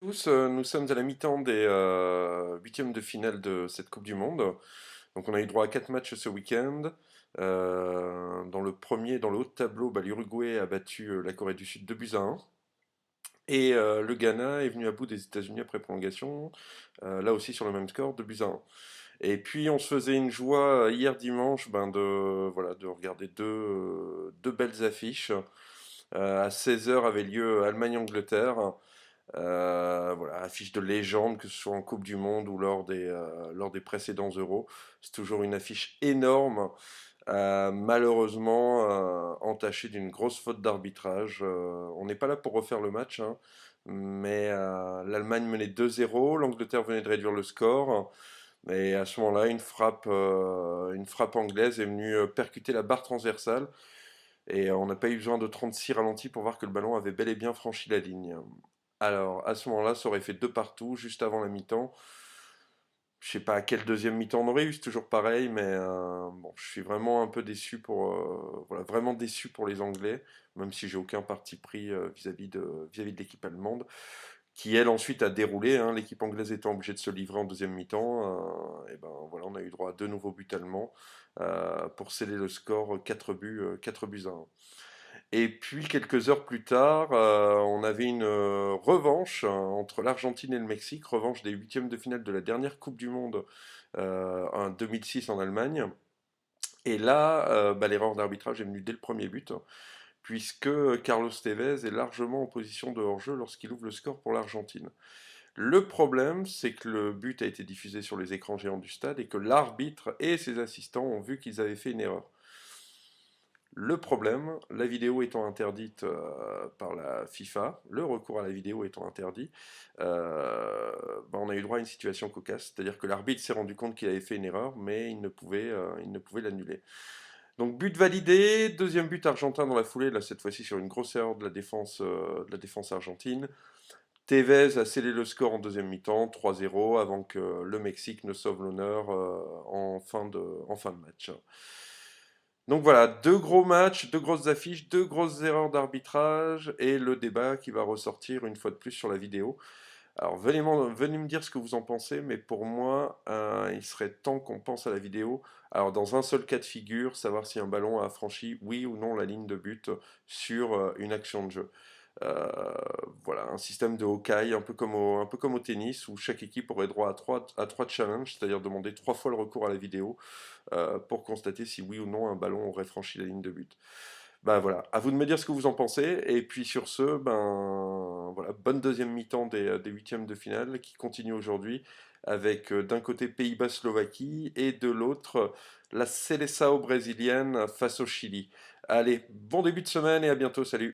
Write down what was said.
Tous, nous sommes à la mi-temps des huitièmes de finale de cette Coupe du Monde. Donc on a eu droit à 4 matchs ce week-end. Dans le premier, dans le haut de tableau, l'Uruguay a battu la Corée du Sud 2 buts à 1. Et le Ghana est venu à bout des États-Unis après prolongation, là aussi sur le même score, 2 buts à 1. Et puis on se faisait une joie hier dimanche de regarder deux belles affiches. À 16 heures avait lieu Allemagne-Angleterre. Voilà, affiche de légende, que ce soit en Coupe du Monde ou lors des précédents Euros. C'est toujours une affiche énorme, malheureusement entachée d'une grosse faute d'arbitrage. On n'est pas là pour refaire le match, hein, mais l'Allemagne menait 2-0, l'Angleterre venait de réduire le score. Et à ce moment-là, une frappe anglaise est venue percuter la barre transversale. Et on n'a pas eu besoin de 36 ralentis pour voir que le ballon avait bel et bien franchi la ligne. Alors, à ce moment-là, ça aurait fait deux partout, juste avant la mi-temps. Je sais pas à quel deuxième mi-temps on aurait eu, c'est toujours pareil, mais bon, je suis vraiment un peu déçu voilà, vraiment déçu pour les Anglais, même si j'ai aucun parti pris vis-à-vis de l'équipe allemande, qui elle ensuite a déroulé, hein, l'équipe anglaise étant obligée de se livrer en deuxième mi-temps. Et ben voilà, on a eu droit à deux nouveaux buts allemands pour sceller le score 4 buts à 1. Et puis quelques heures plus tard, on avait une revanche entre l'Argentine et le Mexique, revanche des huitièmes de finale de la dernière Coupe du Monde en 2006 en Allemagne. Et là, l'erreur d'arbitrage est venue dès le premier but, puisque Carlos Tevez est largement en position de hors-jeu lorsqu'il ouvre le score pour l'Argentine. Le problème, c'est que le but a été diffusé sur les écrans géants du stade et que l'arbitre et ses assistants ont vu qu'ils avaient fait une erreur. Le problème, la vidéo étant interdite par la FIFA, le recours à la vidéo étant interdit, on a eu droit à une situation cocasse, c'est-à-dire que l'arbitre s'est rendu compte qu'il avait fait une erreur, mais il ne pouvait l'annuler. Donc but validé, deuxième but argentin dans la foulée, là cette fois-ci sur une grosse erreur de la défense argentine. Tevez a scellé le score en deuxième mi-temps, 3-0, avant que le Mexique ne sauve l'honneur en fin de match. Donc voilà, deux gros matchs, deux grosses affiches, deux grosses erreurs d'arbitrage et le débat qui va ressortir une fois de plus sur la vidéo. Alors venez me dire ce que vous en pensez, mais pour moi, il serait temps qu'on pense à la vidéo. Alors dans un seul cas de figure, savoir si un ballon a franchi oui ou non la ligne de but sur une action de jeu. Euh, voilà, un système de Hawkeye, un peu comme au tennis, où chaque équipe aurait droit à trois challenges, c'est-à-dire demander trois fois le recours à la vidéo pour constater si oui ou non un ballon aurait franchi la ligne de but. Ben voilà, à vous de me dire ce que vous en pensez. Et puis sur ce, ben voilà, bonne deuxième mi-temps des huitièmes de finale qui continue aujourd'hui avec d'un côté Pays-Bas-Slovaquie et de l'autre la Seleção brésilienne face au Chili. Allez, bon début de semaine et à bientôt, salut!